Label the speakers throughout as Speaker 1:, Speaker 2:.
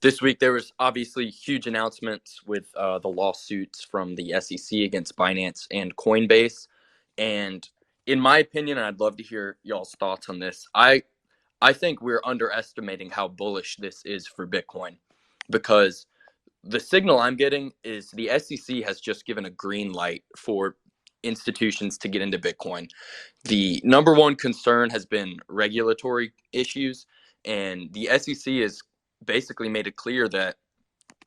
Speaker 1: This week there was obviously huge announcements with the lawsuits from the SEC against Binance and Coinbase. And in my opinion, and I'd love to hear y'all's thoughts on this, I think we're underestimating how bullish this is for Bitcoin, because the signal I'm getting is the SEC has just given a green light for institutions to get into Bitcoin. The number one concern has been regulatory issues, and the SEC has basically made it clear that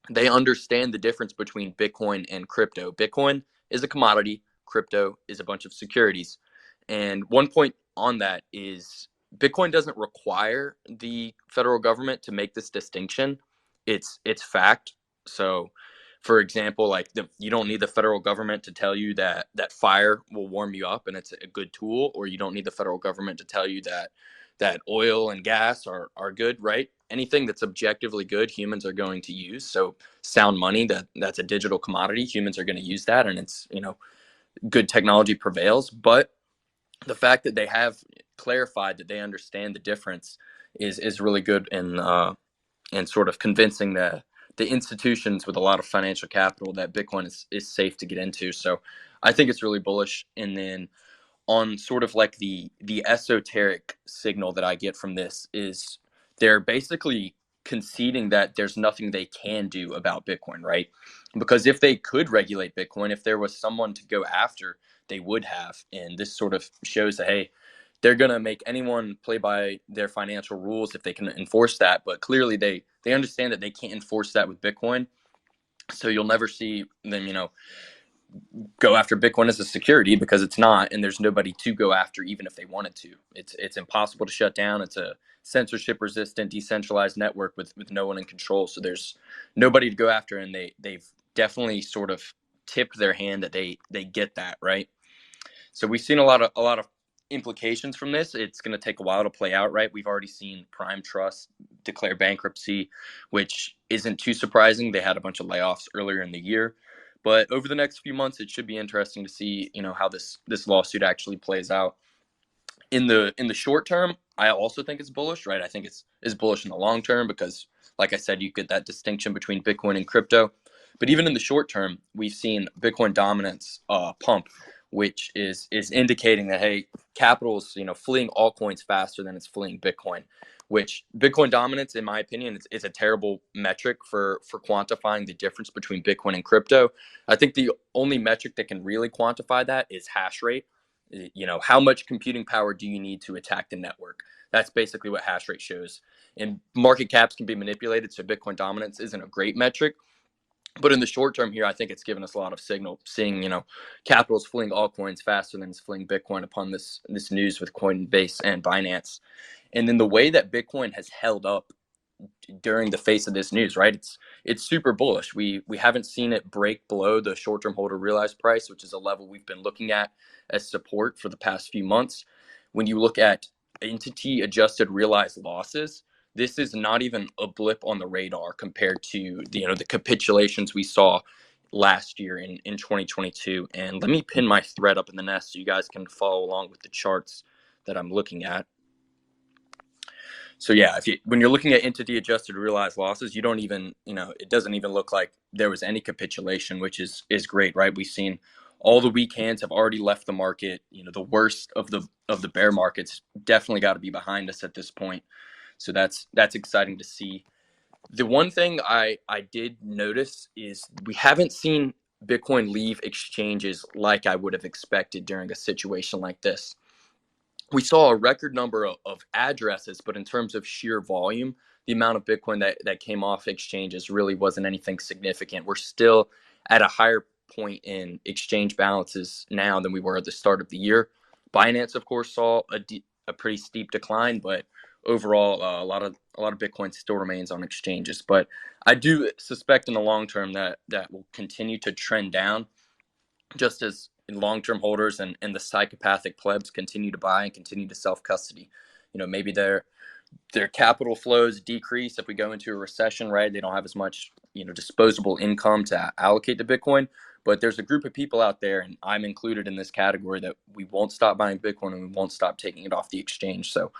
Speaker 1: they understand the difference between Bitcoin and crypto. Bitcoin is a commodity, crypto is a bunch of securities. And one point on that is Bitcoin doesn't require the federal government to make this distinction. It's fact. So for example, you don't need the federal government to tell you that fire will warm you up and it's a good tool, or you don't need the federal government to tell you that oil and gas are good, right? Anything that's objectively good, humans are going to use. So sound money, that's a digital commodity, humans are going to use that, and it's, good technology prevails. But the fact that they have clarified that they understand the difference is really good in sort of convincing the institutions with a lot of financial capital that Bitcoin is safe to get into. So I think it's really bullish. And then on sort of like the esoteric signal that I get from this is they're basically conceding that there's nothing they can do about Bitcoin, right? Because if they could regulate Bitcoin, if there was someone to go after, they would have. And this sort of shows that, hey, they're going to make anyone play by their financial rules if they can enforce that. But clearly they understand that they can't enforce that with Bitcoin. So you'll never see them, go after Bitcoin as a security, because it's not, and there's nobody to go after even if they wanted to. It's impossible to shut down. It's a censorship resistant, decentralized network with no one in control. So there's nobody to go after, and they've definitely sort of tipped their hand that they get that, right? So we've seen a lot of implications from this. It's going to take a while to play out, right? We've already seen Prime Trust declare bankruptcy, which isn't too surprising. They had a bunch of layoffs earlier in the year. But over the next few months, it should be interesting to see, how this lawsuit actually plays out. In the short term, I also think it's bullish, right? I think it's bullish in the long term because, like I said, you get that distinction between Bitcoin and crypto. But even in the short term, we've seen Bitcoin dominance pump, which is indicating that, hey, capital is fleeing altcoins faster than it's fleeing Bitcoin. Which Bitcoin dominance, in my opinion, is a terrible metric for quantifying the difference between Bitcoin and crypto. I think the only metric that can really quantify that is hash rate. How much computing power do you need to attack the network? That's basically what hash rate shows. And market caps can be manipulated, so Bitcoin dominance isn't a great metric. But in the short term here, I think it's given us a lot of signal, seeing, capital is fleeing altcoins faster than it's fleeing Bitcoin upon this news with Coinbase and Binance. And then the way that Bitcoin has held up during the face of this news, right? It's super bullish. We haven't seen it break below the short-term holder realized price, which is a level we've been looking at as support for the past few months. When you look at entity adjusted realized losses, this is not even a blip on the radar compared to the capitulations we saw last year in 2022. And let me pin my thread up in the nest so you guys can follow along with the charts that I'm looking at. So yeah, when you're looking at entity adjusted realized losses, you don't even, it doesn't even look like there was any capitulation, which is great, right? We've seen all the weak hands have already left the market. The worst of the bear markets definitely got to be behind us at this point. So that's exciting to see. The one thing I did notice is we haven't seen Bitcoin leave exchanges like I would have expected during a situation like this. We saw a record number of addresses, but in terms of sheer volume, the amount of Bitcoin that came off exchanges really wasn't anything significant. We're still at a higher point in exchange balances now than we were at the start of the year. Binance, of course, saw a pretty steep decline, but overall, a lot of Bitcoin still remains on exchanges. But I do suspect in the long term that will continue to trend down, just as long-term holders and the psychopathic plebs continue to buy and continue to self-custody. Maybe their capital flows decrease if we go into a recession, right? They don't have as much, disposable income to allocate to Bitcoin. But there's a group of people out there, and I'm included in this category, that we won't stop buying Bitcoin and we won't stop taking it off the exchange. So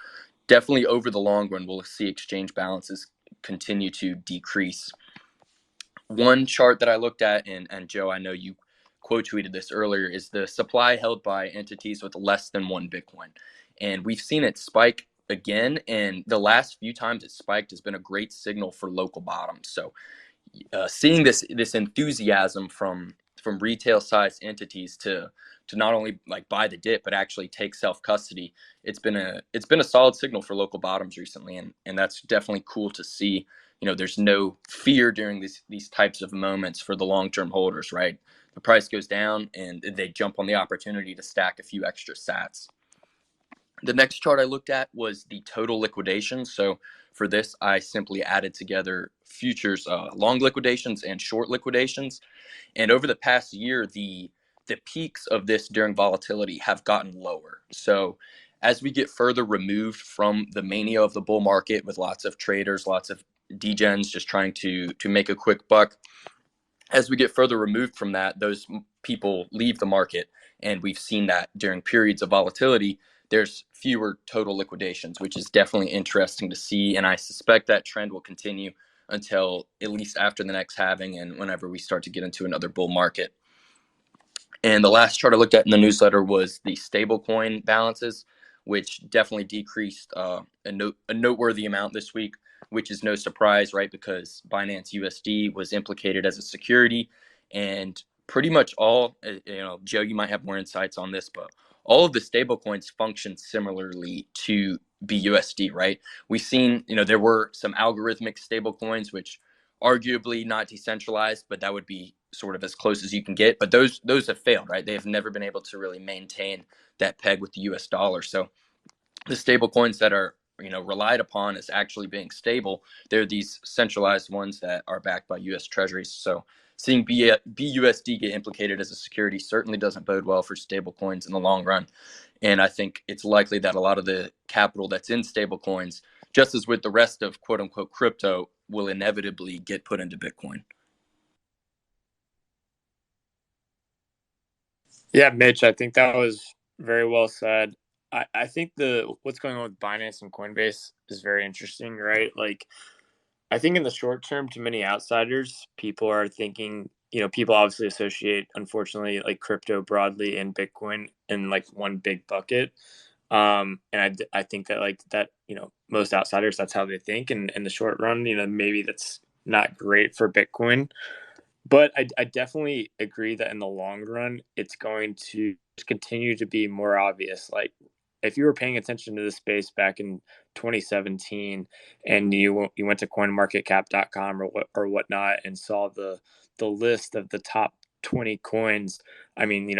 Speaker 1: definitely over the long run, we'll see exchange balances continue to decrease. One chart that I looked at, and Joe, I know you quote tweeted this earlier, is the supply held by entities with less than one Bitcoin. And we've seen it spike again, and the last few times it spiked has been a great signal for local bottoms. So seeing this enthusiasm from retail sized entities to not only like buy the dip but actually take self custody, it's been a solid signal for local bottoms recently, and that's definitely cool to see. There's no fear during these types of moments for the long term holders, right? The price goes down and they jump on the opportunity to stack a few extra sats. The next chart I looked at was the total liquidation. So for this, I simply added together futures, long liquidations and short liquidations. And over the past year, the peaks of this during volatility have gotten lower. So as we get further removed from the mania of the bull market with lots of traders, lots of degens just trying to make a quick buck, as we get further removed from that, those people leave the market. And we've seen that during periods of volatility, there's fewer total liquidations, which is definitely interesting to see. And I suspect that trend will continue until at least after the next halving and whenever we start to get into another bull market. And the last chart I looked at in the newsletter was the stablecoin balances, which definitely decreased a noteworthy amount this week, which is no surprise, right? Because Binance USD was implicated as a security, and pretty much all, Joe, you might have more insights on this, but all of the stablecoins function similarly to BUSD, right? We've seen, there were some algorithmic stablecoins, which arguably not decentralized, but that would be sort of as close as you can get. But those have failed, right? They have never been able to really maintain that peg with the US dollar. So the stable coins that are relied upon as actually being stable, they're these centralized ones that are backed by US treasuries. So seeing BUSD get implicated as a security certainly doesn't bode well for stable coins in the long run. And I think it's likely that a lot of the capital that's in stable coins, just as with the rest of quote unquote crypto, will inevitably get put into Bitcoin.
Speaker 2: Yeah, Mitch, I think that was very well said. I think what's going on with Binance and Coinbase is very interesting, right? Like, I think in the short term, to many outsiders, people are thinking, people obviously associate, unfortunately, like crypto broadly and Bitcoin in like one big bucket. And I think that like that, most outsiders, that's how they think. And in the short run, maybe that's not great for Bitcoin. But I definitely agree that in the long run, it's going to continue to be more obvious. Like, if you were paying attention to this space back in 2017 and you went to coinmarketcap.com or whatnot and saw the list of the top 20 coins, I mean,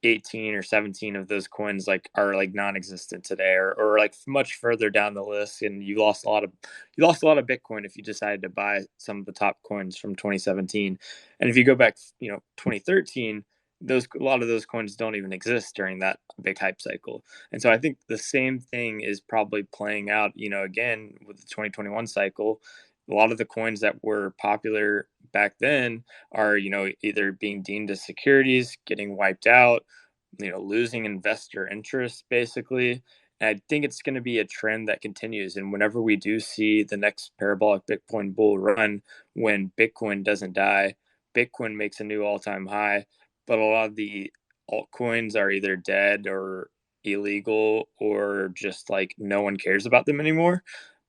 Speaker 2: 18 or 17 of those coins like are like non-existent today, or like much further down the list, and you lost a lot of Bitcoin if you decided to buy some of the top coins from 2017. And if you go back, 2013, a lot of those coins don't even exist during that big hype cycle. And so I think the same thing is probably playing out, again with the 2021 cycle. A lot of the coins that were popular back then are, either being deemed as securities, getting wiped out, losing investor interest basically. And I think it's going to be a trend that continues. And whenever we do see the next parabolic Bitcoin bull run, when Bitcoin doesn't die, Bitcoin makes a new all-time high, but a lot of the altcoins are either dead or illegal or just like no one cares about them anymore.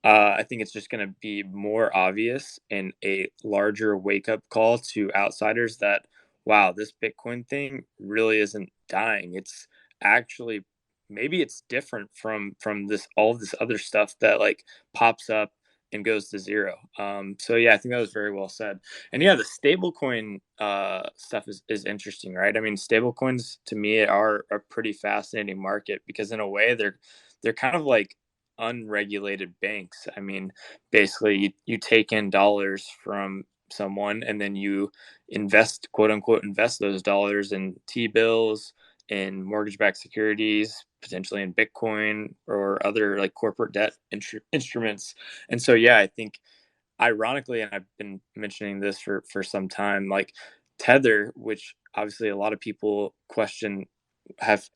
Speaker 2: I think it's just going to be more obvious and a larger wake up call to outsiders that, wow, this Bitcoin thing really isn't dying. It's actually, maybe it's different from this all of this other stuff that like pops up and goes to zero. So yeah, I think that was very well said. And yeah, the stablecoin stuff is interesting, right? I mean, stablecoins to me are a pretty fascinating market because in a way they're kind of like unregulated banks. I mean, basically you take in dollars from someone and then you invest, quote unquote, invest those dollars in T-bills, in mortgage-backed securities, potentially in Bitcoin or other like corporate debt instruments. And so, yeah, I think ironically, and I've been mentioning this for some time, like Tether, which obviously a lot of people question,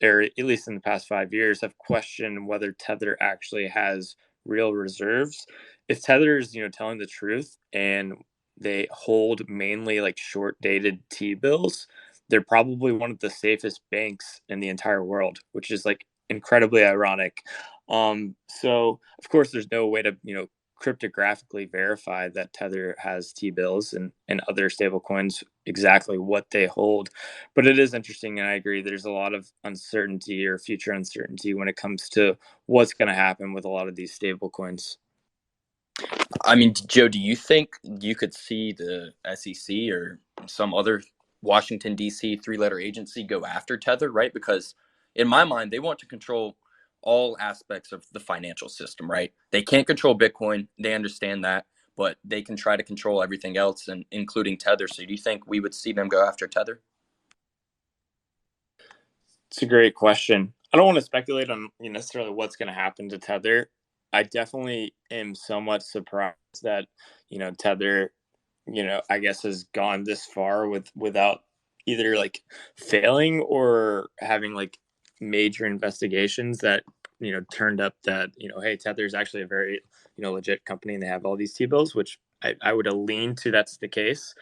Speaker 2: or at least in the past 5 years, have questioned whether Tether actually has real reserves. if Tether's, telling the truth and they hold mainly like short dated T-bills, they're probably one of the safest banks in the entire world, which is like incredibly ironic. So of course there's no way to, cryptographically verify that Tether has T-bills and other stable coins exactly what they hold. But it is interesting, and I agree there's a lot of uncertainty or future uncertainty when it comes to what's going to happen with a lot of these stable coins.
Speaker 1: I mean, Joe, do you think you could see the SEC or some other Washington, D.C. three-letter agency go after Tether, right? Because in my mind, they want to control all aspects of the financial system, right? They can't control Bitcoin. They understand that, but they can try to control everything else, and including Tether. So do you think we would see them go after Tether?
Speaker 2: It's a great question. I don't want to speculate on necessarily what's going to happen to Tether. I definitely am somewhat surprised that Tether, I guess has gone this far without either like failing or having like major investigations that turned up that hey, Tether is actually a very legit company and they have all these T-bills, which I would lean to that's the case.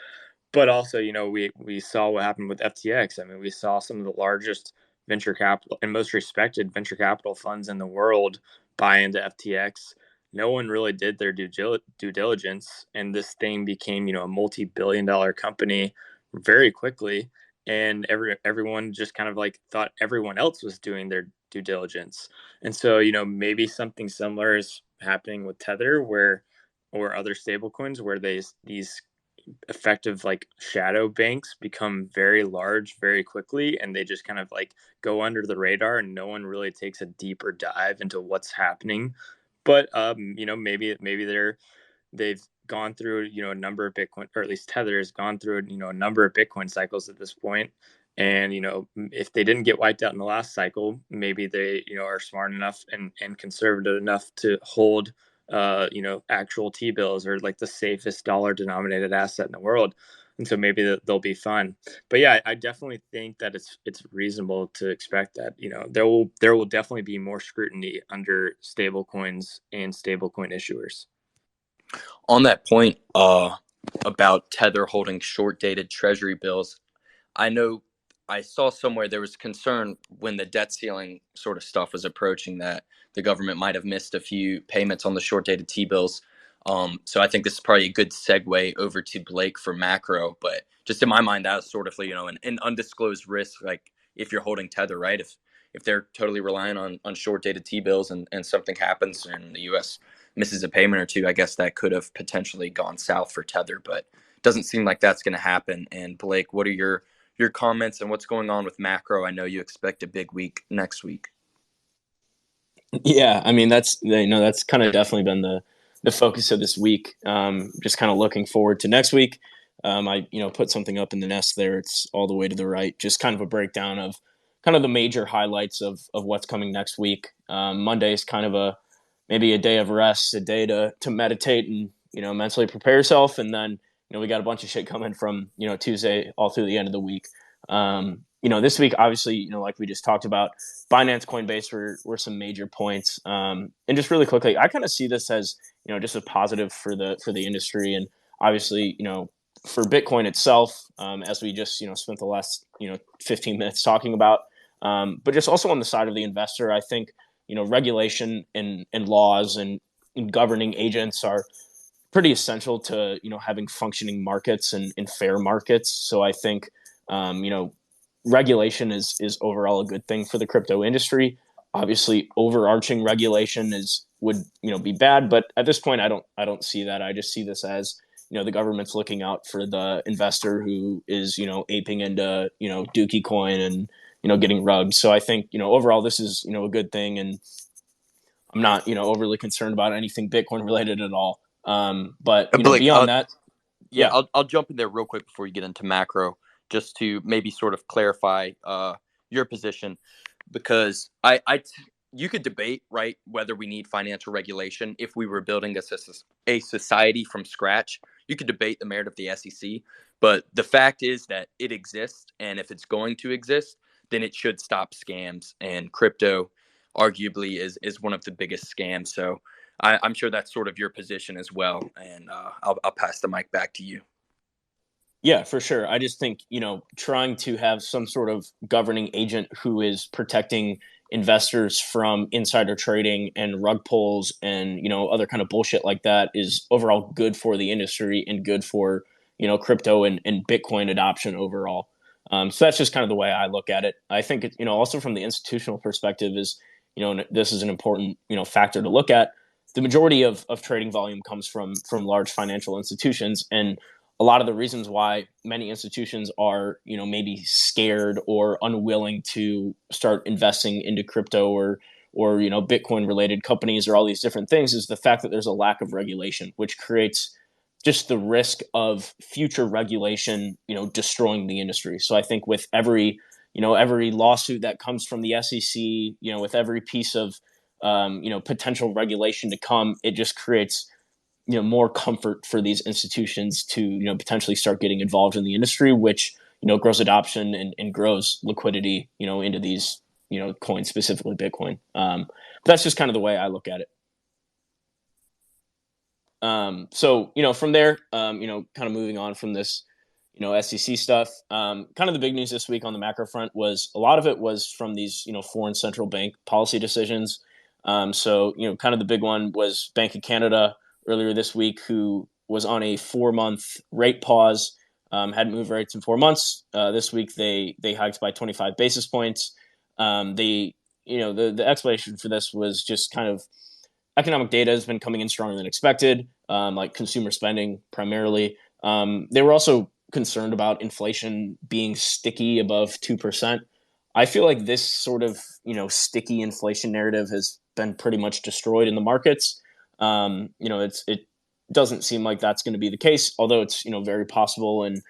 Speaker 2: But also, we saw what happened with FTX. I mean, we saw some of the largest venture capital and most respected venture capital funds in the world buy into FTX. No one really did their due diligence, and this thing became, a multi-billion-dollar company very quickly. And everyone just kind of like thought everyone else was doing their due diligence. And so, maybe something similar is happening with Tether, where or other stablecoins, where these effective like shadow banks become very large very quickly, and they just kind of like go under the radar and no one really takes a deeper dive into what's happening. But maybe they've gone through a number of Bitcoin, or at least Tether has gone through a number of Bitcoin cycles at this point. And if they didn't get wiped out in the last cycle, maybe they are smart enough and conservative enough to hold actual T-bills, or like the safest dollar denominated asset in the world. And so maybe they'll be fun. But yeah, I definitely think that it's reasonable to expect that there will definitely be more scrutiny under stable coins and stablecoin issuers.
Speaker 1: On that point, about Tether holding short-dated treasury bills, I know I saw somewhere there was concern when the debt ceiling sort of stuff was approaching that the government might have missed a few payments on the short dated T bills. So I think this is probably a good segue over to Blake for macro. But just in my mind, that was sort of an undisclosed risk. Like if you're holding Tether, right? If they're totally relying on short dated T bills and something happens and the U.S. misses a payment or two, I guess that could have potentially gone south for Tether. But it doesn't seem like that's going to happen. And Blake, what are your comments and what's going on with macro? I know you expect a big week next week.
Speaker 3: Yeah, I mean that's kind of definitely been the focus of this week. Just kind of looking forward to next week. I put something up in the nest there. It's all the way to the right. Just kind of a breakdown of kind of the major highlights of what's coming next week. Monday is kind of maybe a day of rest, a day to meditate and mentally prepare yourself, and then we got a bunch of shit coming from Tuesday all through the end of the week. This week obviously like we just talked about, Binance, Coinbase were some major points. And just really quickly, I kind of see this as just a positive for the industry, and obviously for Bitcoin itself, as we just spent the last 15 minutes talking about. But just also on the side of the investor, I think regulation and laws and governing agents are pretty essential to having functioning markets and fair markets. So I think regulation is overall a good thing for the crypto industry. Obviously, overarching regulation would be bad, but at this point, I don't see that. I just see this as the government's looking out for the investor who is aping into Dookie coin and getting rugged. So I think overall this is a good thing, and I'm not overly concerned about anything Bitcoin related at all. But
Speaker 1: Blake,
Speaker 3: beyond that,
Speaker 1: yeah,
Speaker 3: yeah.
Speaker 1: I'll jump in there real quick before you get into macro, just to maybe sort of clarify your position, because you could debate, right, whether we need financial regulation if we were building a society from scratch. You could debate the merit of the SEC, but the fact is that it exists, and if it's going to exist, then it should stop scams. And crypto, arguably, is one of the biggest scams. So I'm sure that's sort of your position as well. And I'll pass the mic back to you.
Speaker 3: Yeah, for sure. I just think, trying to have some sort of governing agent who is protecting investors from insider trading and rug pulls and, other kind of bullshit like that is overall good for the industry and good for, crypto and Bitcoin adoption overall. So that's just kind of the way I look at it. I think, also from the institutional perspective is, this is an important, factor to look at. The majority of trading volume comes from large financial institutions, and a lot of the reasons why many institutions are, maybe scared or unwilling to start investing into crypto or Bitcoin related companies or all these different things is the fact that there's a lack of regulation, which creates just the risk of future regulation, destroying the industry. So I think with every lawsuit that comes from the SEC, with every piece of, potential regulation to come, it just creates more comfort for these institutions to potentially start getting involved in the industry, which grows adoption and grows liquidity into these coins, specifically Bitcoin. But that's just kind of the way I look at it. So from there, kind of moving on from this SEC stuff, kind of the big news this week on the macro front was a lot of it was from these foreign central bank policy decisions. So kind of the big one was Bank of Canada earlier this week, who was on a 4-month rate pause, hadn't moved rates in 4 months. This week they hiked by 25 basis points. The explanation for this was just kind of economic data has been coming in stronger than expected, like consumer spending primarily. They were also concerned about inflation being sticky above 2%. I feel like this sort of sticky inflation narrative has been pretty much destroyed in the markets. It doesn't seem like that's going to be the case, although it's very possible. And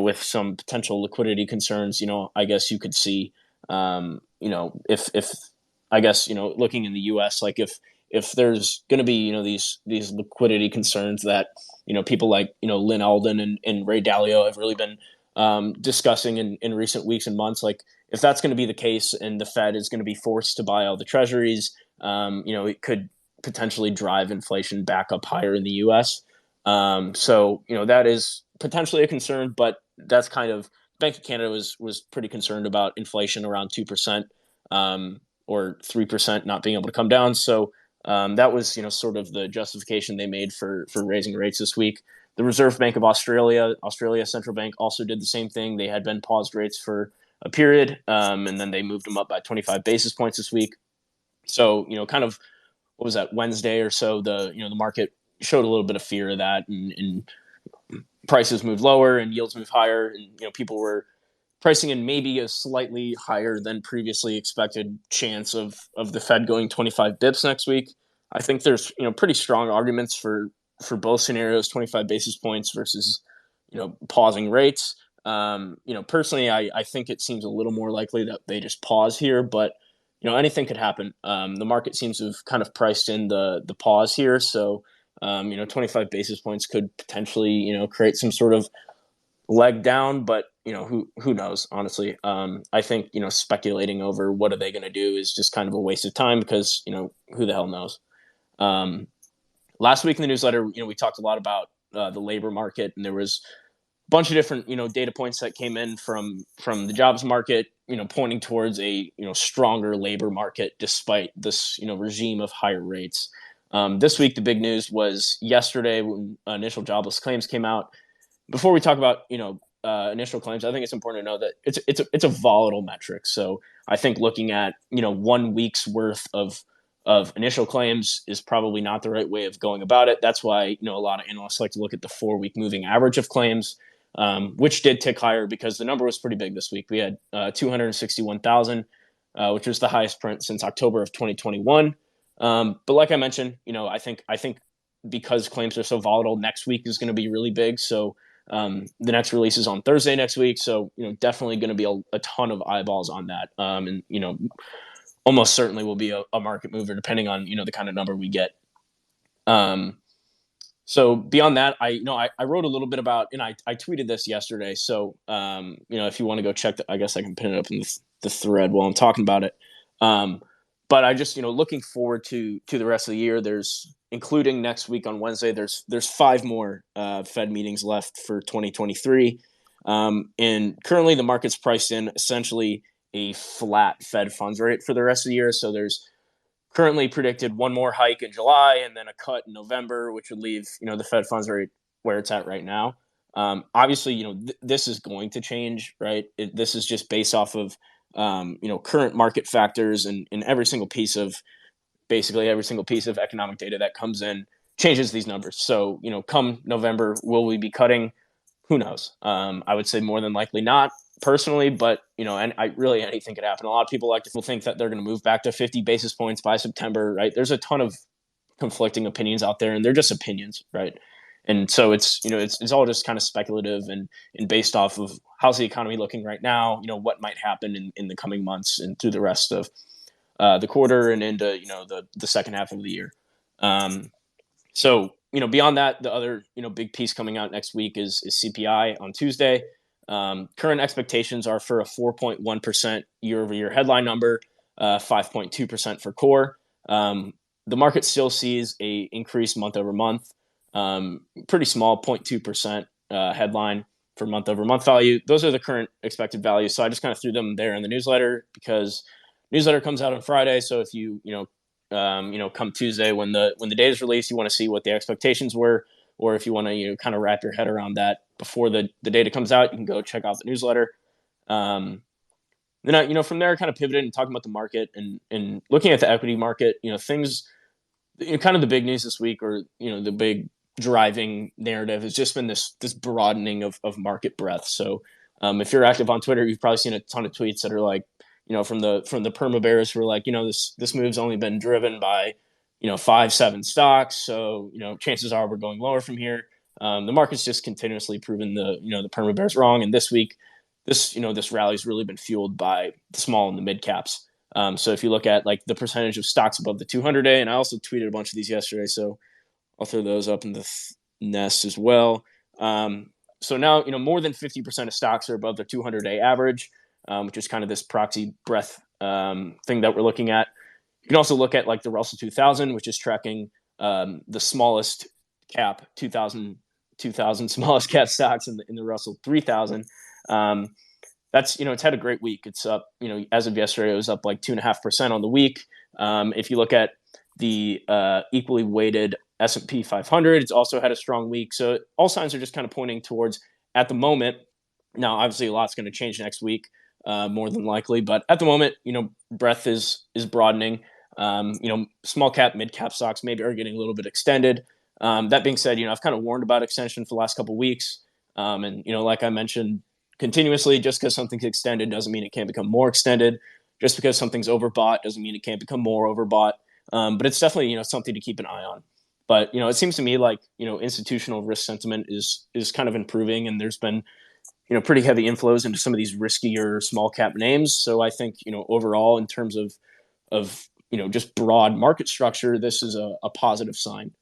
Speaker 3: with some potential liquidity concerns, I guess you could see, if I guess looking in the U.S., like if there's going to be these liquidity concerns that people like Lynn Alden and Ray Dalio have really been discussing in recent weeks and months, like if that's going to be the case and the Fed is going to be forced to buy all the treasuries, it could potentially drive inflation back up higher in the U.S. So that is potentially a concern, but that's kind of Bank of Canada was pretty concerned about inflation around 2%, or 3% not being able to come down. So that was sort of the justification they made for raising rates this week. The Reserve Bank of Australia Central Bank, also did the same thing. They had been paused rates for a period, and then they moved them up by 25 basis points this week. So kind of, what was that, Wednesday or so, the market showed a little bit of fear of that, and prices moved lower and yields moved higher, and people were pricing in maybe a slightly higher than previously expected chance of the Fed going 25 bips next week. I think there's pretty strong arguments for both scenarios, 25 basis points versus pausing rates. Personally, I think it seems a little more likely that they just pause here, but anything could happen. The market seems to have kind of priced in the pause here, so 25 basis points could potentially create some sort of leg down, but who knows, honestly. I think speculating over what are they going to do is just kind of a waste of time, because who the hell knows. Last week in the newsletter, we talked a lot about the labor market, and there was a bunch of different data points that came in from the jobs market, pointing towards a stronger labor market despite this regime of higher rates. This week the big news was yesterday when initial jobless claims came out. Before we talk about initial claims, I think it's important to know that it's a volatile metric. So I think looking at 1 week's worth of initial claims is probably not the right way of going about it. That's why a lot of analysts like to look at the 4-week moving average of claims, which did tick higher because the number was pretty big this week. We had 261,000, which was the highest print since October of 2021. But like I mentioned, I think because claims are so volatile, next week is going to be really big. So the next release is on Thursday next week. So definitely going to be a ton of eyeballs on that, and almost certainly will be a market mover depending on the kind of number we get. So beyond that, I wrote a little bit about, and I tweeted this yesterday. So if you want to go check I guess I can pin it up in the thread while I'm talking about it. But I just, looking forward to the rest of the year. There's, including next week on Wednesday, there's 5 more Fed meetings left for 2023. And currently the market's priced in essentially a flat Fed funds rate for the rest of the year. So there's currently predicted one more hike in July and then a cut in November, which would leave, the Fed funds rate where it's at right now. Obviously, this is going to change, right? This is just based off of, current market factors, and basically every single piece of economic data that comes in changes these numbers. So, come November, will we be cutting? Who knows? I would say more than likely not, personally, but and anything could happen. A lot of people think that they're going to move back to 50 basis points by September, right? There's a ton of conflicting opinions out there, and they're just opinions, right? And so it's all just kind of speculative and based off of how's the economy looking right now, what might happen in the coming months and through the rest of the quarter and into the second half of the year. So beyond that, the other big piece coming out next week is CPI on Tuesday. Current expectations are for a 4.1% year-over-year headline number, 5.2% for core. The market still sees a increase month over month. Pretty small, 0.2% headline for month over month value. Those are the current expected values. So I just kind of threw them there in the newsletter because newsletter comes out on Friday. So if you come Tuesday when the data is released, you want to see what the expectations were, or if you want to kind of wrap your head around that before the data comes out, you can go check out the newsletter. Then from there, kind of pivoted and talking about the market and looking at the equity market. Things, kind of the big news this week, or the big driving narrative has just been this broadening of market breadth. So if you're active on Twitter, you've probably seen a ton of tweets that are like, from the perma bears who are like, this move's only been driven by 5-7 stocks, so chances are we're going lower from here. The market's just continuously proven the perma bears wrong, and this week this rally's really been fueled by the small and the mid caps. So if you look at like the percentage of stocks above the 200-day, and I also tweeted a bunch of these yesterday, so I'll throw those up in the nest as well. So now, more than 50% of stocks are above the 200-day average, which is kind of this proxy breadth thing that we're looking at. You can also look at like the Russell 2000, which is tracking the smallest cap 2000 smallest cap stocks in the Russell 3000. That's it's had a great week. It's up, as of yesterday, it was up like 2.5% on the week. If you look at the equally weighted S&P 500, it's also had a strong week. So all signs are just kind of pointing towards, at the moment. Now, obviously, a lot's going to change next week, more than likely. But at the moment, breadth is broadening. Small cap, mid cap stocks maybe are getting a little bit extended. That being said, I've kind of warned about extension for the last couple of weeks. And like I mentioned continuously, just because something's extended doesn't mean it can't become more extended. Just because something's overbought doesn't mean it can't become more overbought. But it's definitely, something to keep an eye on. But, it seems to me like, institutional risk sentiment is kind of improving, and there's been, pretty heavy inflows into some of these riskier small cap names. So I think, overall, in terms of just broad market structure, this is a positive sign.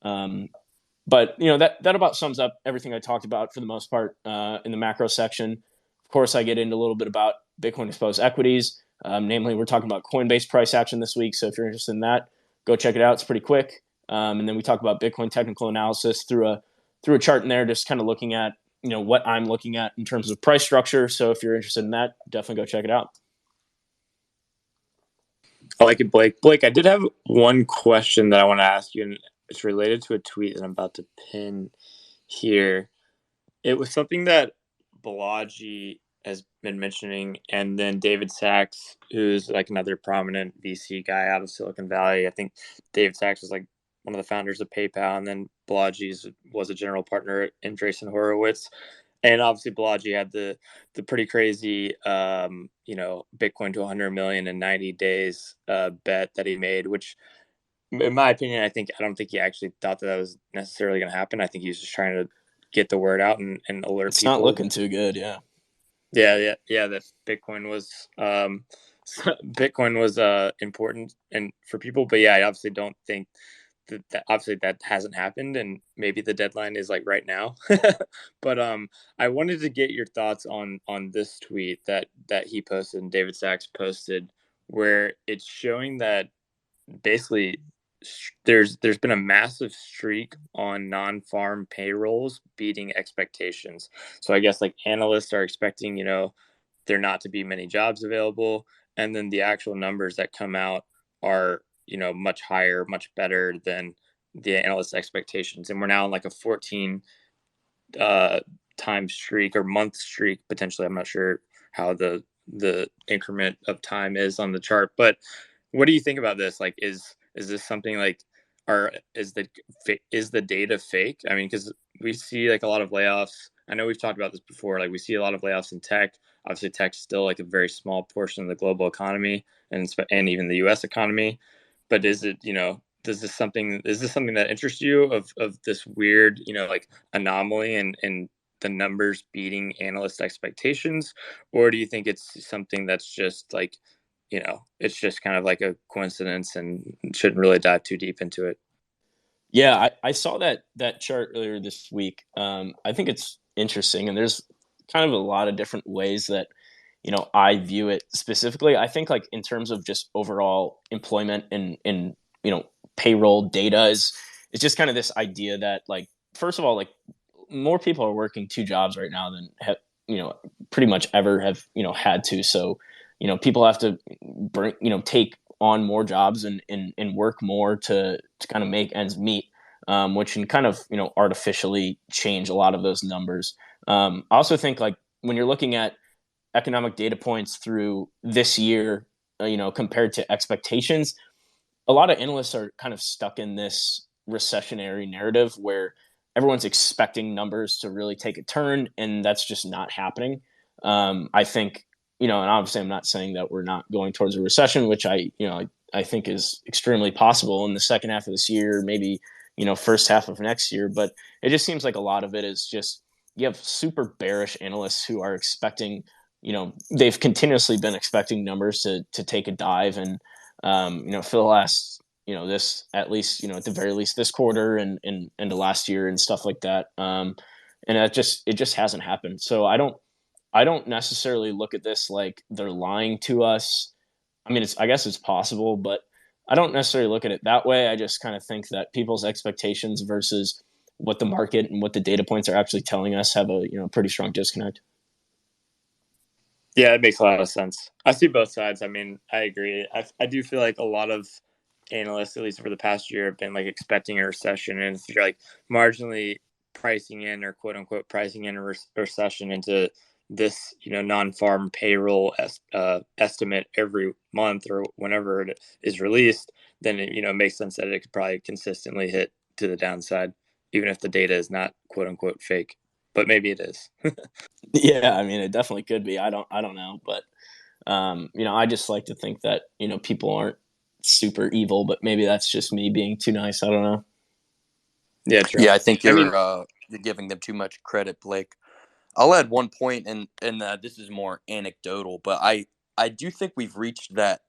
Speaker 3: But that about sums up everything I talked about for the most part in the macro section. Of course, I get into a little bit about Bitcoin exposed equities. Namely, we're talking about Coinbase price action this week. So if you're interested in that, go check it out. It's pretty quick. And then we talk about Bitcoin technical analysis through a chart in there, just kind of looking at what I'm looking at in terms of price structure. So if you're interested in that, definitely go check it out.
Speaker 2: I like it, Blake. Blake, I did have one question that I want to ask you, and it's related to a tweet that I'm about to pin here. It was something that Balaji has been mentioning, and then David Sachs, who's like another prominent VC guy out of Silicon Valley. I think David Sachs was like one of the founders of PayPal, and then Balaji was a general partner in Andreessen Horowitz. And obviously Balaji had the pretty crazy, Bitcoin to 100 million in 90 days bet that he made, which in my opinion, I don't think he actually thought that was necessarily going to happen. I think he was just trying to get the word out and alert
Speaker 3: it's
Speaker 2: people.
Speaker 3: It's not looking too good. Yeah.
Speaker 2: That Bitcoin was important and for people, but yeah, I obviously don't think that obviously that hasn't happened, and maybe the deadline is like right now. But I wanted to get your thoughts on this tweet that he posted and David Sachs posted, where it's showing that basically there's been a massive streak on non-farm payrolls beating expectations. So I guess like analysts are expecting, there not to be many jobs available, and then the actual numbers that come out are, much higher, much better than the analysts' expectations. And we're now in like a 14 time streak or month streak potentially. I'm not sure how the increment of time is on the chart, but what do you think about this? Like, is this something like, or is the data fake? I mean, because we see like a lot of layoffs. I know we've talked about this before. Like, we see a lot of layoffs in tech. Obviously, tech's still like a very small portion of the global economy and even the U.S. economy. But is it, is this something that interests you of this weird, like anomaly and the numbers beating analyst expectations, or do you think it's something that's just like, it's just kind of like a coincidence and shouldn't really dive too deep into it?
Speaker 3: Yeah, I saw that chart earlier this week. I think it's interesting, and there's kind of a lot of different ways that I view it specifically. I think like in terms of just overall employment and payroll data is it's just kind of this idea that like first of all like more people are working two jobs right now than pretty much ever have had to. So people have to bring take on more jobs and work more to kind of make ends meet, which can kind of artificially change a lot of those numbers. I also think like when you're looking at economic data points through this year, compared to expectations, a lot of analysts are kind of stuck in this recessionary narrative where everyone's expecting numbers to really take a turn, and that's just not happening. I think, and obviously I'm not saying that we're not going towards a recession, which I think is extremely possible in the second half of this year, maybe, first half of next year. But it just seems like a lot of it is just you have super bearish analysts who are expecting, they've continuously been expecting numbers to take a dive. And, for the last, this at least, at the very least this quarter and the last year and stuff like that. And it just hasn't happened. So I don't necessarily look at this like they're lying to us. I mean, I guess it's possible, but I don't necessarily look at it that way. I just kind of think that people's expectations versus what the market and what the data points are actually telling us have a pretty strong disconnect.
Speaker 2: Yeah, it makes a lot of sense. I see both sides. I mean, I agree. I do feel like a lot of analysts, at least over the past year, have been like expecting a recession, and if you're like marginally pricing in or quote unquote pricing in a recession into this, non-farm payroll estimate every month or whenever it is released, then it makes sense that it could probably consistently hit to the downside, even if the data is not quote unquote fake. But maybe it is.
Speaker 3: Yeah, I mean, it definitely could be. I don't know, but I just like to think that people aren't super evil, but maybe that's just me being too nice. I don't know.
Speaker 2: Yeah, true.
Speaker 1: Yeah, I think
Speaker 2: I mean,
Speaker 1: you're giving them too much credit, Blake. I'll add one point, and this is more anecdotal, but I do think we've reached that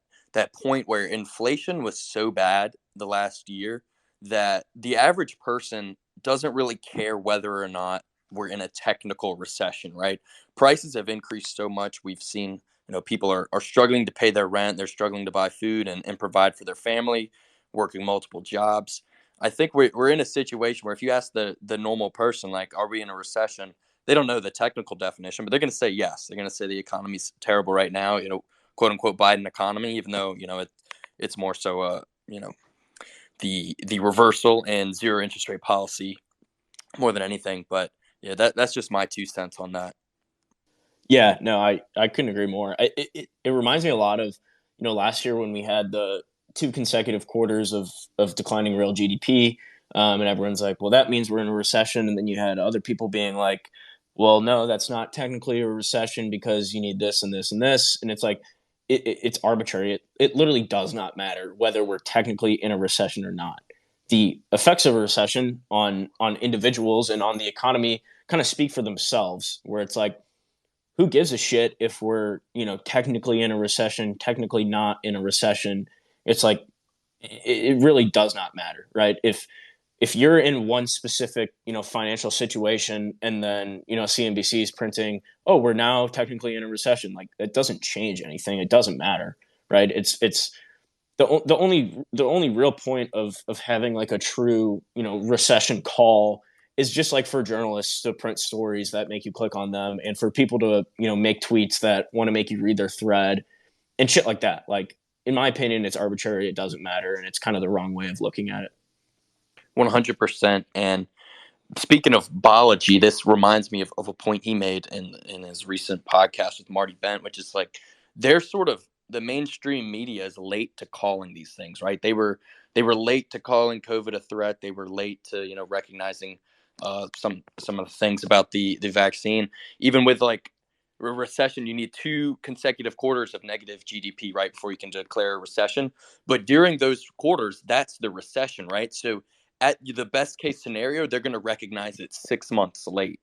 Speaker 1: point where inflation was so bad the last year that the average person doesn't really care whether or not we're in a technical recession, right? Prices have increased so much. We've seen, people are struggling to pay their rent. They're struggling to buy food and provide for their family, working multiple jobs. I think we're in a situation where if you ask the normal person, like, are we in a recession? They don't know the technical definition, but they're going to say yes. They're going to say the economy's terrible right now, quote unquote Biden economy, even though, it's more so, the reversal and zero interest rate policy more than anything. But yeah, that's just my 2 cents on that.
Speaker 3: Yeah, no, I couldn't agree more. It reminds me a lot of last year when we had the two consecutive quarters of declining real GDP, and everyone's like, well, that means we're in a recession, and then you had other people being like, well, no, that's not technically a recession because you need this and this and this, and it's like it's arbitrary. It literally does not matter whether we're technically in a recession or not. The effects of a recession on individuals and on the economy kind of speak for themselves. Where it's like, who gives a shit if we're technically in a recession, technically not in a recession? It's like it really does not matter, right? If you're in one specific financial situation and then CNBC is printing, oh, we're now technically in a recession, like that doesn't change anything. It doesn't matter, right? It's the only real point of having like a true, you know, recession call is just like for journalists to print stories that make you click on them, and for people to, you know, make tweets that want to make you read their thread and shit like that. Like, in my opinion, it's arbitrary. It doesn't matter, and it's kind of the wrong way of looking at it.
Speaker 1: 100%. And speaking of biology, this reminds me of a point he made in his recent podcast with Marty Bent, which is like they're sort of the mainstream media is late to calling these things, right? They were late to calling COVID a threat. They were late to, you know, recognizing some of the things about the vaccine. Even with like a recession, you need 2 consecutive quarters of negative GDP, right, before you can declare a recession. But during those quarters, that's the recession, right? So at the best case scenario, they're going to recognize it 6 months late.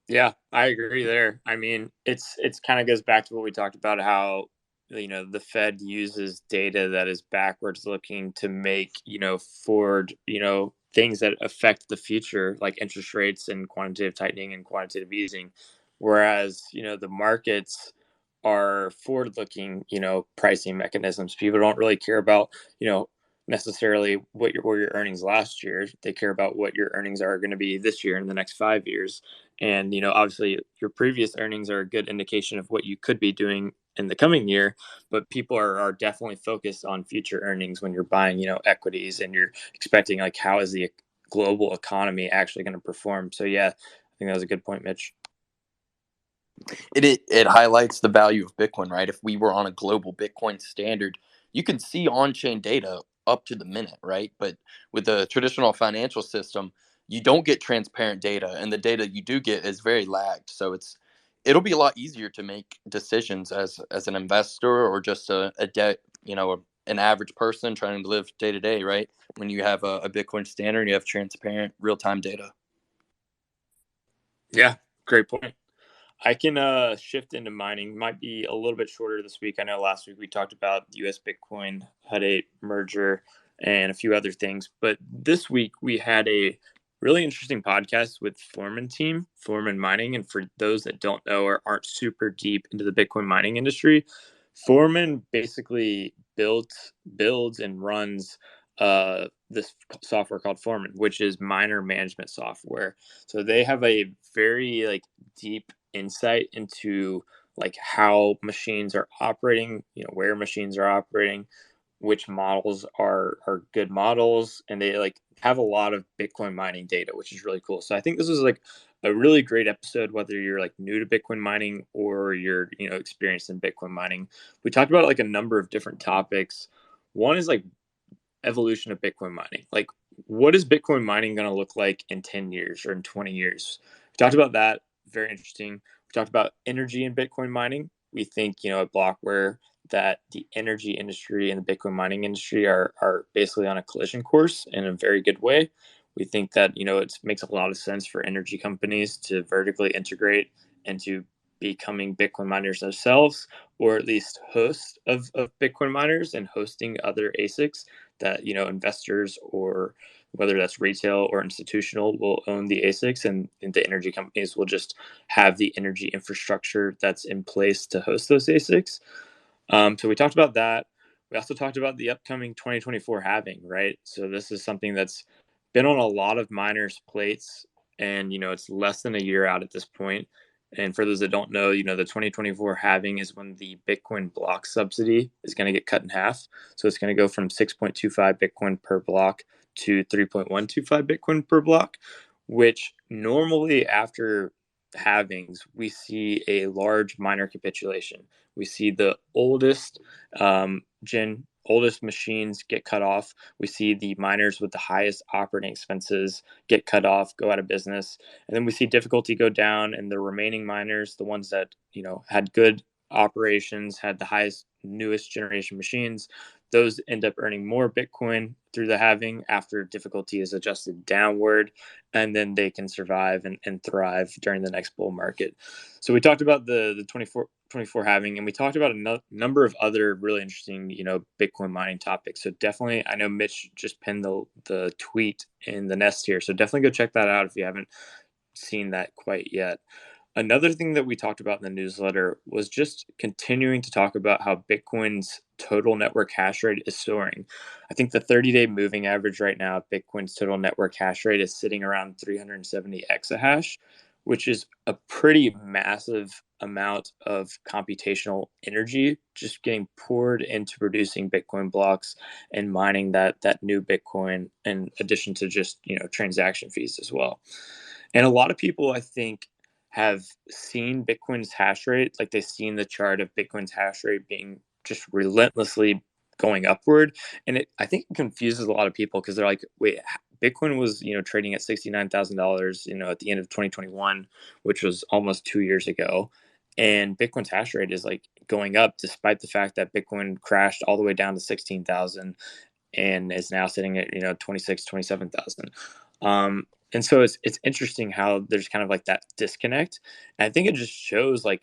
Speaker 2: Yeah, I agree there. I mean, it's kind of goes back to what we talked about, how, you know, the Fed uses data that is backwards looking to make, you know, forward, you know, things that affect the future, like interest rates and quantitative tightening and quantitative easing. Whereas, you know, the markets are forward looking, you know, pricing mechanisms. People don't really care about, you know, necessarily what your were your earnings last year. They care about what your earnings are going to be this year and the next 5 years. And, you know, obviously your previous earnings are a good indication of what you could be doing in the coming year, but people are definitely focused on future earnings when you're buying, you know, equities, and you're expecting like, how is the global economy actually going to perform? So yeah, I think that was a good point, Mitch.
Speaker 1: It highlights the value of Bitcoin, right? If we were on a global Bitcoin standard, you can see on-chain data up to the minute, right? But with the traditional financial system, you don't get transparent data, and the data you do get is very lagged. So it'll be a lot easier to make decisions as an investor or just a debt, you know, an average person trying to live day to day, right? When you have a Bitcoin standard, you have transparent real-time data.
Speaker 2: Yeah, great point. I can shift into mining. Might be a little bit shorter this week. I know last week we talked about US Bitcoin Hut 8 merger and a few other things, but this week we had a really interesting podcast with Foreman team, Foreman Mining. And for those that don't know or aren't super deep into the Bitcoin mining industry, Foreman basically builds and runs this software called Foreman, which is miner management software. So they have a very like deep insight into like how machines are operating, you know, where machines are operating, which models are good models, and they like have a lot of Bitcoin mining data, which is really cool. So I think this is like a really great episode, whether you're like new to Bitcoin mining or you're, you know, experienced in Bitcoin mining. We talked about like a number of different topics. One is like evolution of Bitcoin mining. Like, what is Bitcoin mining going to look like in 10 years or in 20 years? We talked about that. Very interesting. We talked about energy in Bitcoin mining. We think, you know, at Blockware, that the energy industry and the Bitcoin mining industry are basically on a collision course in a very good way. We think that, you know, it makes a lot of sense for energy companies to vertically integrate into becoming Bitcoin miners themselves, or at least hosts of Bitcoin miners and hosting other ASICs that, you know, investors, or whether that's retail or institutional, will own the ASICs, and the energy companies will just have the energy infrastructure that's in place to host those ASICs. So we talked about that. We also talked about the upcoming 2024 halving, right? So this is something that's been on a lot of miners' plates, and, you know, it's less than a year out at this point. And for those that don't know, you know, the 2024 halving is when the Bitcoin block subsidy is going to get cut in half. So it's going to go from 6.25 Bitcoin per block to 3.125 Bitcoin per block, which normally after halvings, we see a large miner capitulation. We see the oldest oldest machines get cut off. We see the miners with the highest operating expenses get cut off, go out of business, and then we see difficulty go down, and the remaining miners, the ones that, you know, had good operations, had the highest newest generation machines, those end up earning more Bitcoin through the halving after difficulty is adjusted downward, and then they can survive and thrive during the next bull market. So we talked about the 24 halving, and we talked about a number of other really interesting, you know, Bitcoin mining topics. So definitely, I know Mitch just pinned the tweet in the nest here, so definitely go check that out if you haven't seen that quite yet. Another thing that we talked about in the newsletter was just continuing to talk about how Bitcoin's total network hash rate is soaring. I think the 30-day moving average right now, Bitcoin's total network hash rate is sitting around 370 exahash, which is a pretty massive amount of computational energy just getting poured into producing Bitcoin blocks and mining that new Bitcoin, in addition to just transaction fees as well. And a lot of people, I think, have seen Bitcoin's hash rate, like they've seen the chart of Bitcoin's hash rate being just relentlessly going upward. And I think it confuses a lot of people because they're like, wait, Bitcoin was, trading at $69,000, at the end of 2021, which was almost 2 years ago. And Bitcoin's hash rate is like going up despite the fact that Bitcoin crashed all the way down to 16,000 and is now sitting at 26, 27,000. And so it's interesting how there's kind of like that disconnect. And I think it just shows like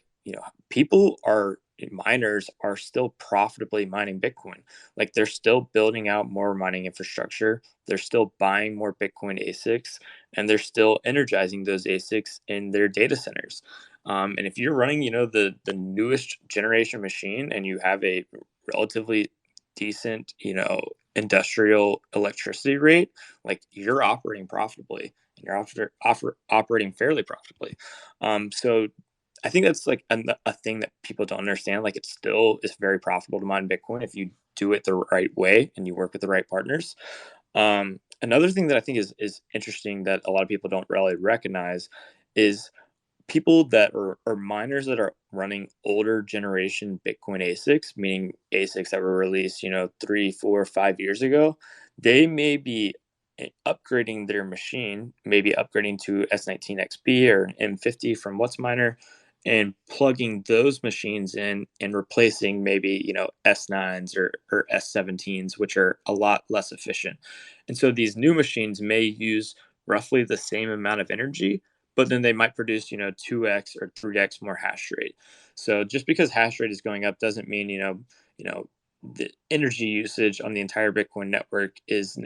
Speaker 2: people are miners are still profitably mining Bitcoin. Like they're still building out more mining infrastructure. They're still buying more Bitcoin ASICs, and they're still energizing those ASICs in their data centers. And if you're running, the newest generation machine, and you have a relatively decent, industrial electricity rate, like you're operating profitably and you're operating fairly profitably. So I think that's like a thing that people don't understand. Like it still is very profitable to mine Bitcoin if you do it the right way and you work with the right partners. Another thing that I think is interesting that a lot of people don't really recognize is people that are miners that are running older generation Bitcoin ASICs, meaning ASICs that were released, 3, 4, 5 years ago, they may be upgrading their machine, maybe upgrading to S19XP or an M50 from WhatsMiner, and plugging those machines in and replacing maybe S9s or S17s, which are a lot less efficient. And so these new machines may use roughly the same amount of energy, but then they might produce 2x or 3x more hash rate. So just because hash rate is going up doesn't mean the energy usage on the entire Bitcoin network is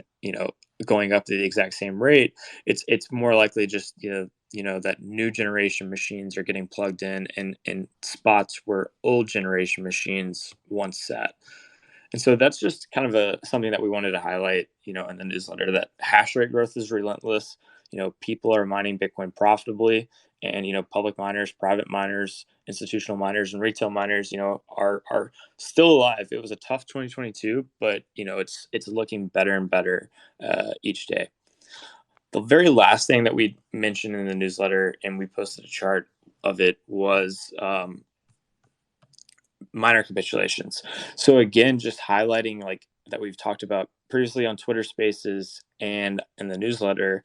Speaker 2: going up at the exact same rate. It's more likely just that new generation machines are getting plugged in spots where old generation machines once sat. And so that's just kind of something that we wanted to highlight, in the newsletter, that hash rate growth is relentless. People are mining Bitcoin profitably, and public miners, private miners, institutional miners, and retail miners, are still alive. It was a tough 2022, but it's looking better and better each day. The very last thing that we mentioned in the newsletter, and we posted a chart of it, was minor capitulations. So again, just highlighting like that we've talked about previously on Twitter Spaces and in the newsletter,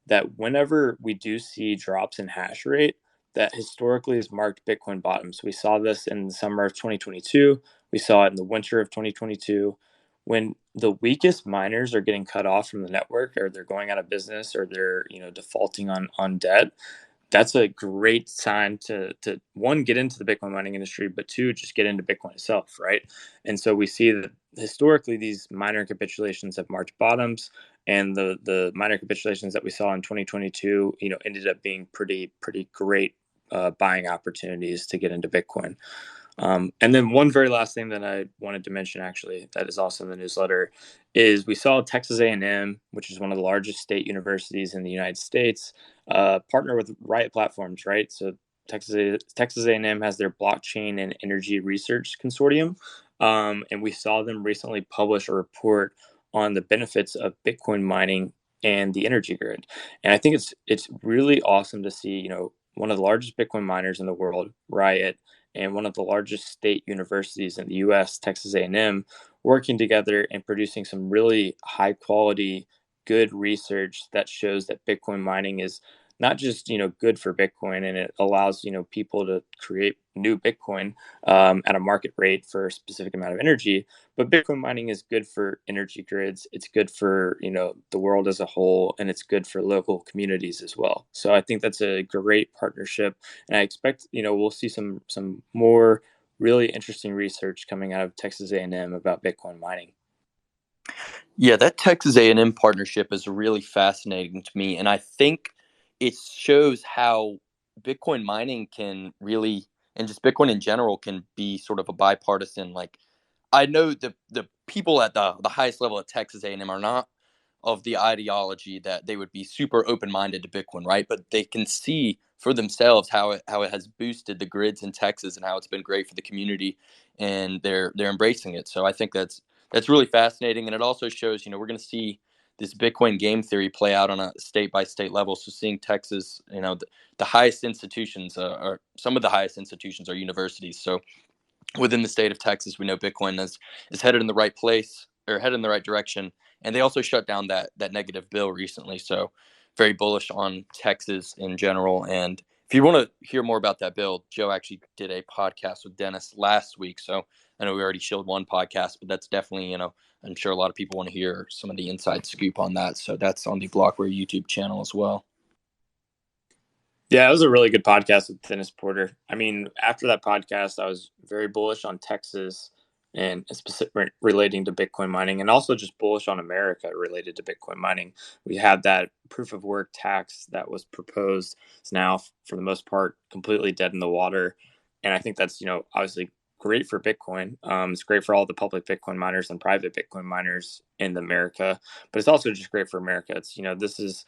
Speaker 2: that whenever we do see drops in hash rate, that historically has marked Bitcoin bottoms. We saw this in the summer of 2022. We saw it in the winter of 2022. When the weakest miners are getting cut off from the network, or they're going out of business, or they're defaulting on debt, that's a great sign to one, get into the Bitcoin mining industry, but two, just get into Bitcoin itself, right? And so we see that historically these minor capitulations have marked bottoms, and the minor capitulations that we saw in 2022, ended up being pretty great buying opportunities to get into Bitcoin. And then one very last thing that I wanted to mention, actually, that is also in the newsletter, is we saw Texas A&M, which is one of the largest state universities in the United States, partner with Riot Platforms, right? So Texas A&M has their blockchain and energy research consortium, and we saw them recently publish a report on the benefits of Bitcoin mining and the energy grid. And I think it's really awesome to see, one of the largest Bitcoin miners in the world, Riot, and one of the largest state universities in the U.S., Texas A&M, working together and producing some really high quality, good research that shows that Bitcoin mining is not just good for Bitcoin, and it allows people to create new Bitcoin at a market rate for a specific amount of energy. But Bitcoin mining is good for energy grids. It's good for the world as a whole, and it's good for local communities as well. So I think that's a great partnership, and I expect we'll see some more really interesting research coming out of Texas A&M about Bitcoin mining.
Speaker 1: Yeah, that Texas A&M partnership is really fascinating to me, and I think it shows how Bitcoin mining can really, and just Bitcoin in general, can be sort of a bipartisan. Like, I know the people at the highest level at Texas A&M are not of the ideology that they would be super open-minded to Bitcoin, right? But they can see for themselves how it has boosted the grids in Texas and how it's been great for the community, and they're embracing it. So I think that's really fascinating, and it also shows, we're going to see this Bitcoin game theory play out on a state by state level. So seeing Texas, the highest institutions are some of the highest institutions are universities. So within the state of Texas, we know Bitcoin is headed in the right place, or headed in the right direction. And they also shut down that negative bill recently. So very bullish on Texas in general. And if you want to hear more about that bill, Joe actually did a podcast with Dennis last week. So I know we already showed one podcast, but that's definitely, I'm sure a lot of people want to hear some of the inside scoop on that. So that's on the Blockware YouTube channel as well.
Speaker 2: Yeah, it was a really good podcast with Dennis Porter. I mean, after that podcast, I was very bullish on Texas and specific relating to Bitcoin mining, and also just bullish on America related to Bitcoin mining. We had that proof of work tax that was proposed. It's now, for the most part, completely dead in the water. And I think that's, obviously great for Bitcoin. It's great for all the public Bitcoin miners and private Bitcoin miners in America, but it's also just great for America. It's, this is,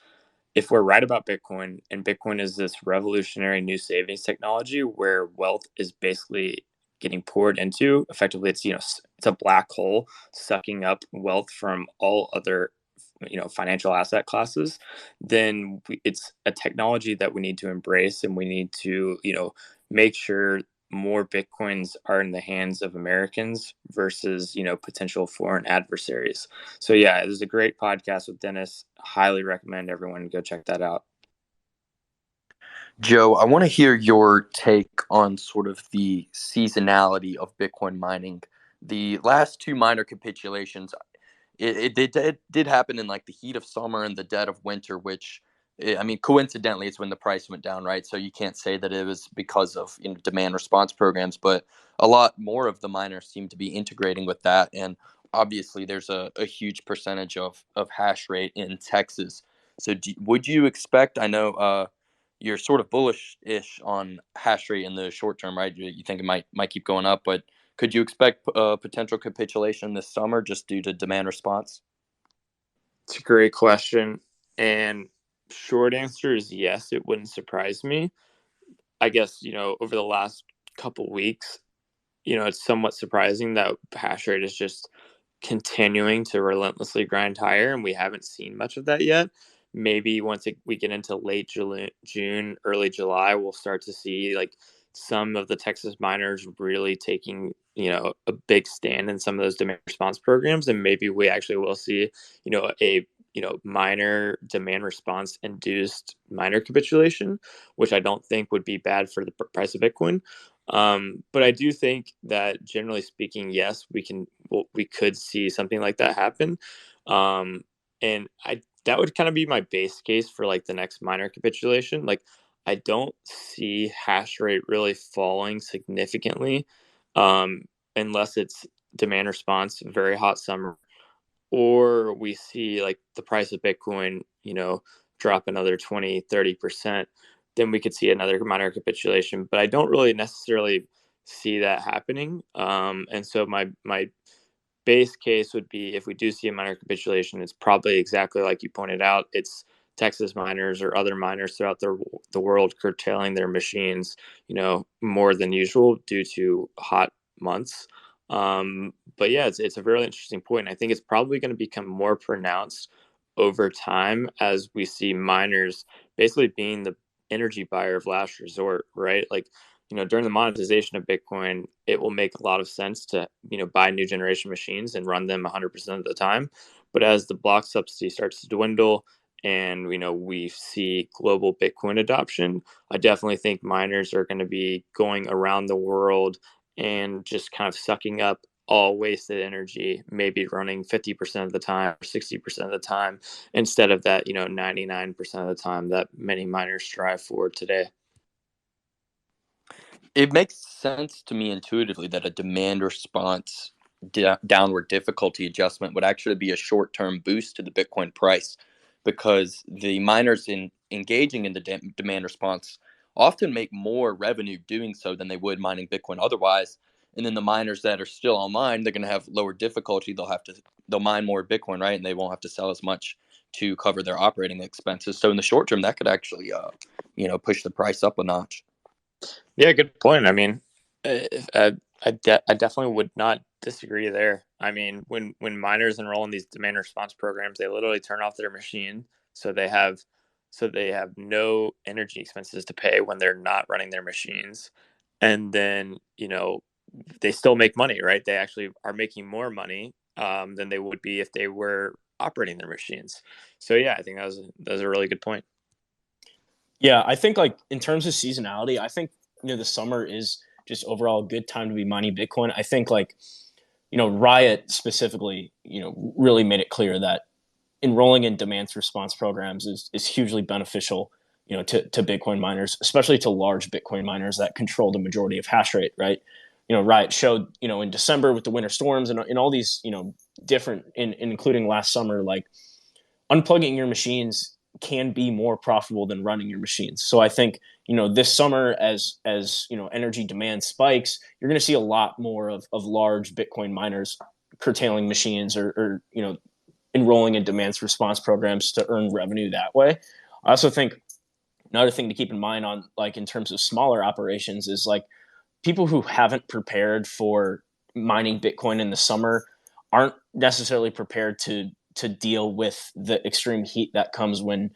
Speaker 2: if we're right about Bitcoin, and Bitcoin is this revolutionary new savings technology where wealth is basically getting poured into, effectively, it's it's a black hole sucking up wealth from all other financial asset classes, then it's a technology that we need to embrace, and we need to make sure more Bitcoins are in the hands of Americans versus potential foreign adversaries. So yeah, it was a great podcast with Dennis. Highly recommend everyone go check that out.
Speaker 1: Joe, I want to hear your take on sort of the seasonality of Bitcoin mining. The last two minor capitulations, it did happen in like the heat of summer and the dead of winter, which, I mean, coincidentally, it's when the price went down, right? So you can't say that it was because of demand response programs, but a lot more of the miners seem to be integrating with that. And obviously, there's a huge percentage of hash rate in Texas. So would you expect? I know you're sort of bullish-ish on hash rate in the short term, right? You think it might keep going up, but could you expect potential capitulation this summer just due to demand response?
Speaker 2: It's a great question. And short answer is yes, it wouldn't surprise me. I guess, over the last couple weeks, it's somewhat surprising that hash rate is just continuing to relentlessly grind higher, and we haven't seen much of that yet. Maybe once we get into late June, early July, we'll start to see like some of the Texas miners really taking a big stand in some of those demand response programs, and maybe we actually will see a minor demand response induced minor capitulation, which I don't think would be bad for the price of Bitcoin. But I do think that generally speaking, yes, we could see something like that happen. And that would kind of be my base case for like the next minor capitulation. Like, I don't see hash rate really falling significantly, um, unless it's demand response, very hot summer, or we see like the price of Bitcoin, drop another 20-30%, then we could see another minor capitulation. But I don't really necessarily see that happening. And so my base case would be, if we do see a minor capitulation, it's probably exactly like you pointed out. It's Texas miners or other miners throughout the world curtailing their machines, more than usual due to hot months. But yeah, it's a really interesting point. I think it's probably going to become more pronounced over time as we see miners basically being the energy buyer of last resort, right? Like, during the monetization of Bitcoin, it will make a lot of sense to, buy new generation machines and run them 100% of the time. But as the block subsidy starts to dwindle and, we see global Bitcoin adoption, I definitely think miners are going to be going around the world and just kind of sucking up all wasted energy, maybe running 50% of the time or 60% of the time, instead of that, 99% of the time that many miners strive for today.
Speaker 1: It makes sense to me intuitively that a demand response downward difficulty adjustment would actually be a short-term boost to the Bitcoin price, because the miners engaging in the demand response often make more revenue doing so than they would mining Bitcoin otherwise. And then the miners that are still online, they're going to have lower difficulty. They'll mine more Bitcoin, right? And they won't have to sell as much to cover their operating expenses. So in the short term, that could actually, push the price up a notch.
Speaker 2: Yeah, good point. I mean, I definitely would not disagree there. I mean, when miners enroll in these demand response programs, they literally turn off their machine, so they have no energy expenses to pay when they're not running their machines, and then they still make money, right? They actually are making more money than they would be if they were operating their machines. So yeah, I think that was a really good point.
Speaker 3: Yeah, I think like in terms of seasonality, I think the summer is just overall a good time to be mining Bitcoin. I think like Riot specifically, really made it clear that enrolling in demand response programs is hugely beneficial, to Bitcoin miners, especially to large Bitcoin miners that control the majority of hash rate, right? Riot showed, in December with the winter storms and all these, different, including last summer, like unplugging your machines can be more profitable than running your machines. So I think, this summer as energy demand spikes, you're going to see a lot more of large Bitcoin miners curtailing machines or enrolling in demand response programs to earn revenue that way. I also think another thing to keep in mind on like in terms of smaller operations is like people who haven't prepared for mining Bitcoin in the summer aren't necessarily prepared to deal with the extreme heat that comes when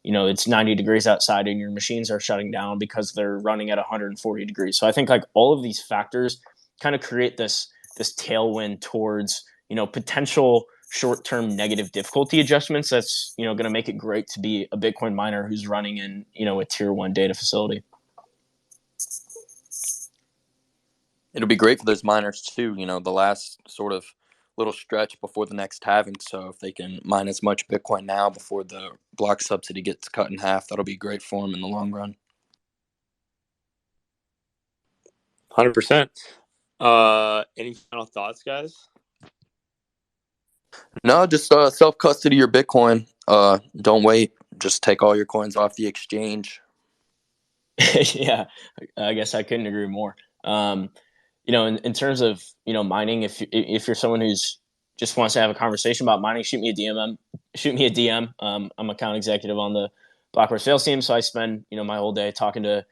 Speaker 3: it's 90 degrees outside and your machines are shutting down because they're running at 140 degrees. So I think like all of these factors kind of create this tailwind towards potential short-term negative difficulty adjustments that's going to make it great to be a Bitcoin miner who's running in a tier 1 data facility.
Speaker 1: It'll be great for those miners too, the last sort of little stretch before the next halving. So if they can mine as much Bitcoin now before the block subsidy gets cut in half, that'll be great for them in the long run.
Speaker 2: 100%. Any final thoughts, guys?
Speaker 1: No, just self-custody your Bitcoin. Don't wait. Just take all your coins off the exchange.
Speaker 3: Yeah, I guess I couldn't agree more. In terms of mining, if you're someone who's just wants to have a conversation about mining, shoot me a DM. I'm account executive on the Blockware sales team, so I spend my whole day talking to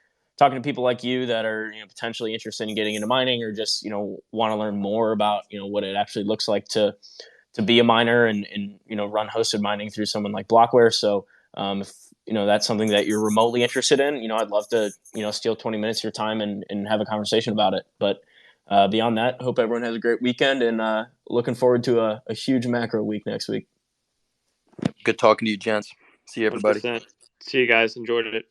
Speaker 3: people like you that are potentially interested in getting into mining or just want to learn more about what it actually looks like to be a miner and run hosted mining through someone like Blockware. So if that's something that you're remotely interested in, I'd love to steal 20 minutes of your time and have a conversation about it. But beyond that, hope everyone has a great weekend and looking forward to a huge macro week next week.
Speaker 1: Good talking to you, gents. See you, everybody.
Speaker 2: 100%. See you guys. Enjoyed it.